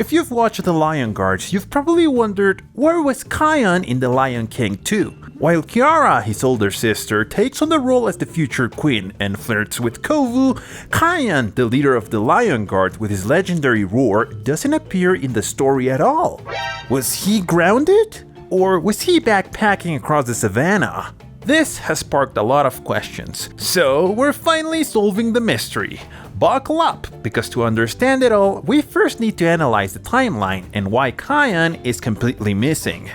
If you've watched The Lion Guard, you've probably wondered, where was Kion in The Lion King 2? While Kiara, his older sister, takes on the role as the future queen and flirts with Kovu, Kion, the leader of the Lion Guard with his legendary roar, doesn't appear in the story at all. Was he grounded? Or was he backpacking across the savannah? This has sparked a lot of questions, so we're finally solving the mystery. Buckle up, because to understand it all, we first need to analyze the timeline and why Kion is completely missing.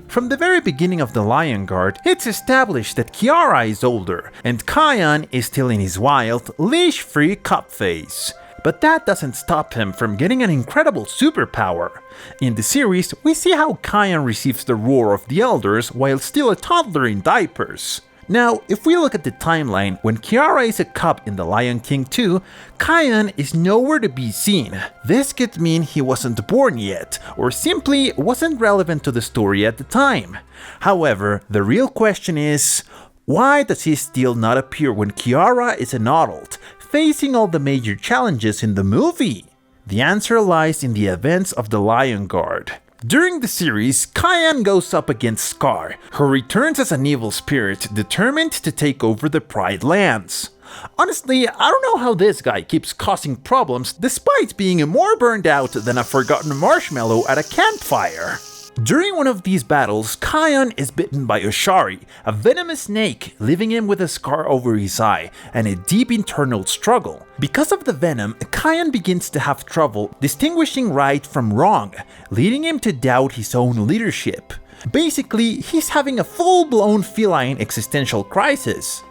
From the very beginning of the Lion Guard, it's established that Kiara is older, and Kion is still in his wild, leash-free cub phase. But that doesn't stop him from getting an incredible superpower. In the series, we see how Kion receives the roar of the elders while still a toddler in diapers. Now, if we look at the timeline, when Kiara is a cub in The Lion King 2, Kion is nowhere to be seen. This could mean he wasn't born yet, or simply wasn't relevant to the story at the time. However, the real question is, why does he still not appear when Kiara is an adult, facing all the major challenges in the movie? The answer lies in the events of The Lion Guard. During the series, Kion goes up against Scar, who returns as an evil spirit determined to take over the Pride Lands. Honestly, I don't know how this guy keeps causing problems despite being more burned out than a forgotten marshmallow at a campfire. During one of these battles, Kion is bitten by Oshari, a venomous snake, leaving him with a scar over his eye and a deep internal struggle. Because of the venom, Kion begins to have trouble distinguishing right from wrong, leading him to doubt his own leadership. Basically, he's having a full-blown feline existential crisis.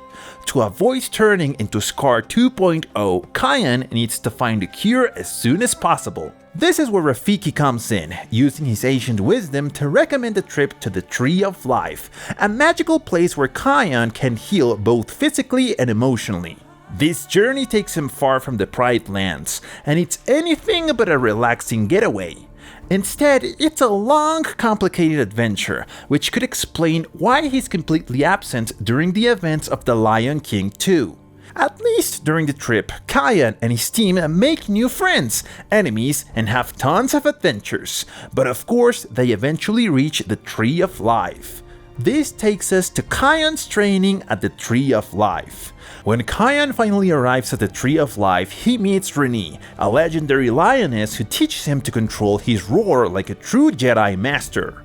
To avoid turning into Scar 2.0, Kion needs to find a cure as soon as possible. This is where Rafiki comes in, using his ancient wisdom to recommend a trip to the Tree of Life, a magical place where Kion can heal both physically and emotionally. This journey takes him far from the Pride Lands, and it's anything but a relaxing getaway. Instead, it's a long, complicated adventure, which could explain why he's completely absent during the events of The Lion King 2. At least during the trip, Kion and his team make new friends, enemies, and have tons of adventures. But of course, they eventually reach the Tree of Life. This takes us to Kion's training at the Tree of Life. When Kion finally arrives at the Tree of Life, he meets Renee, a legendary lioness who teaches him to control his roar like a true Jedi Master.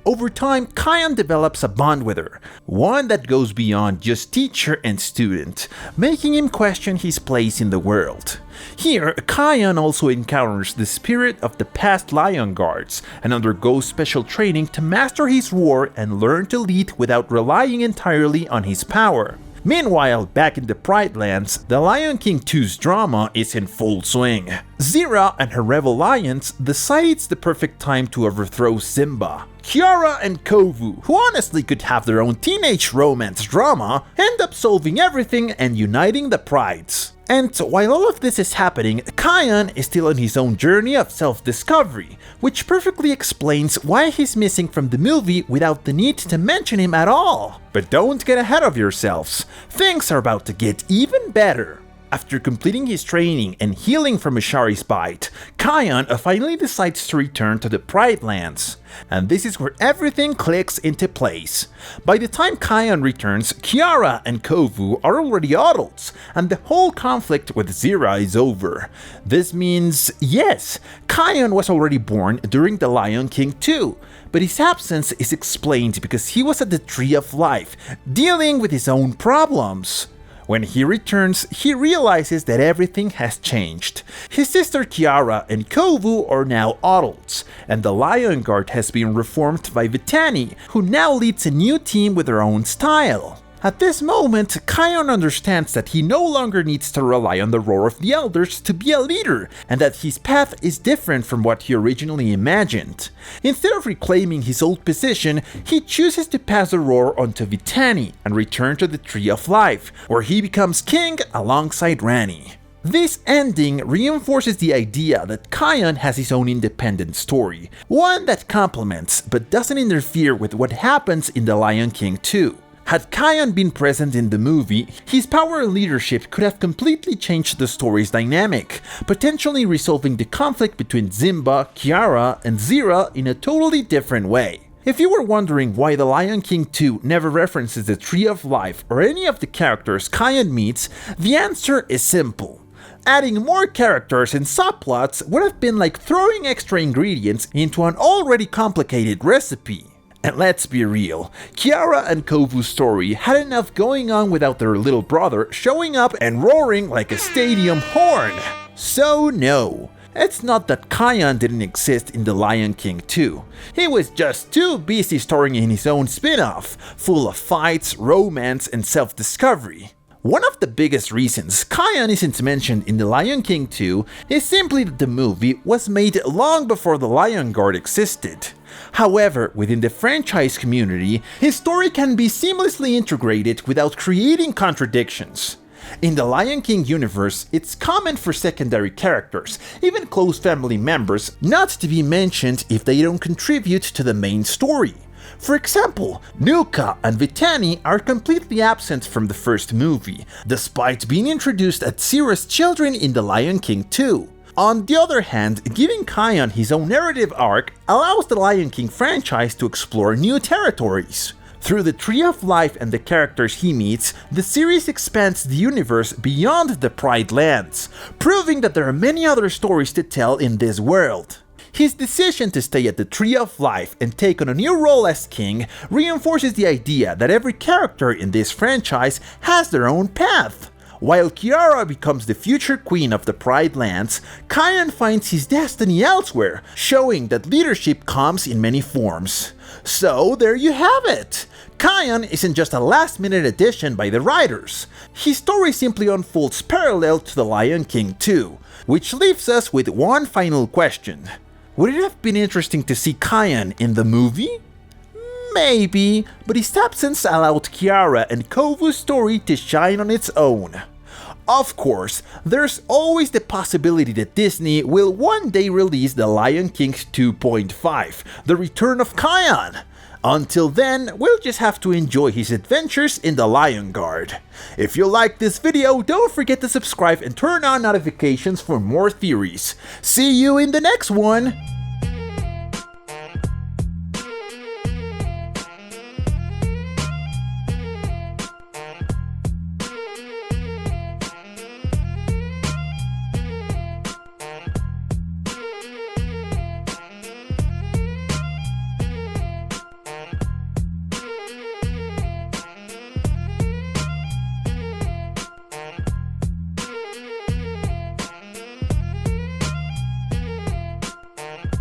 Over time, Kion develops a bond with her, one that goes beyond just teacher and student, making him question his place in the world. Here, Kion also encounters the spirit of the past Lion Guards and undergoes special training to master his roar and learn to lead without relying entirely on his power. Meanwhile, back in the Pride Lands, The Lion King 2's drama is in full swing. Zira and her rebel lions decide it's the perfect time to overthrow Simba. Kiara and Kovu, who honestly could have their own teenage romance drama, end up solving everything and uniting the prides. And while all of this is happening, Kion is still on his own journey of self-discovery, which perfectly explains why he's missing from the movie without the need to mention him at all. But don't get ahead of yourselves, things are about to get even better. After completing his training and healing from Oshari's bite, Kion finally decides to return to the Pride Lands. And this is where everything clicks into place. By the time Kion returns, Kiara and Kovu are already adults, and the whole conflict with Zira is over. This means, yes, Kion was already born during The Lion King 2, but his absence is explained because he was at the Tree of Life, dealing with his own problems. When he returns, he realizes that everything has changed. His sister Kiara and Kovu are now adults, and the Lion Guard has been reformed by Vitani, who now leads a new team with her own style. At this moment, Kion understands that he no longer needs to rely on the roar of the elders to be a leader, and that his path is different from what he originally imagined. Instead of reclaiming his old position, he chooses to pass the roar on to Vitani and return to the Tree of Life, where he becomes king alongside Rani. This ending reinforces the idea that Kion has his own independent story, one that complements but doesn't interfere with what happens in The Lion King 2. Had Kion been present in the movie, his power and leadership could have completely changed the story's dynamic, potentially resolving the conflict between Simba, Kiara, and Zira in a totally different way. If you were wondering why The Lion King 2 never references the Tree of Life or any of the characters Kion meets, the answer is simple. Adding more characters and subplots would have been like throwing extra ingredients into an already complicated recipe. And let's be real, Kiara and Kovu's story had enough going on without their little brother showing up and roaring like a stadium horn. So no, it's not that Kion didn't exist in The Lion King 2. He was just too busy starring in his own spin-off, full of fights, romance, and self-discovery. One of the biggest reasons Kion isn't mentioned in The Lion King 2 is simply that the movie was made long before the Lion Guard existed. However, within the franchise community, his story can be seamlessly integrated without creating contradictions. In the Lion King universe, it's common for secondary characters, even close family members, not to be mentioned if they don't contribute to the main story. For example, Nuka and Vitani are completely absent from the first movie, despite being introduced as Zira's children in The Lion King 2. On the other hand, giving Kion his own narrative arc allows the Lion King franchise to explore new territories. Through the Tree of Life and the characters he meets, the series expands the universe beyond the Pride Lands, proving that there are many other stories to tell in this world. His decision to stay at the Tree of Life and take on a new role as king reinforces the idea that every character in this franchise has their own path. While Kiara becomes the future queen of the Pride Lands, Kion finds his destiny elsewhere, showing that leadership comes in many forms. So there you have it! Kion isn't just a last-minute addition by the writers. His story simply unfolds parallel to The Lion King 2, which leaves us with one final question. Would it have been interesting to see Kion in the movie? Maybe, but his absence allowed Kiara and Kovu's story to shine on its own. Of course, there's always the possibility that Disney will one day release The Lion King 2.5, The Return of Kion. Until then, we'll just have to enjoy his adventures in the Lion Guard. If you liked this video, don't forget to subscribe and turn on notifications for more theories. See you in the next one!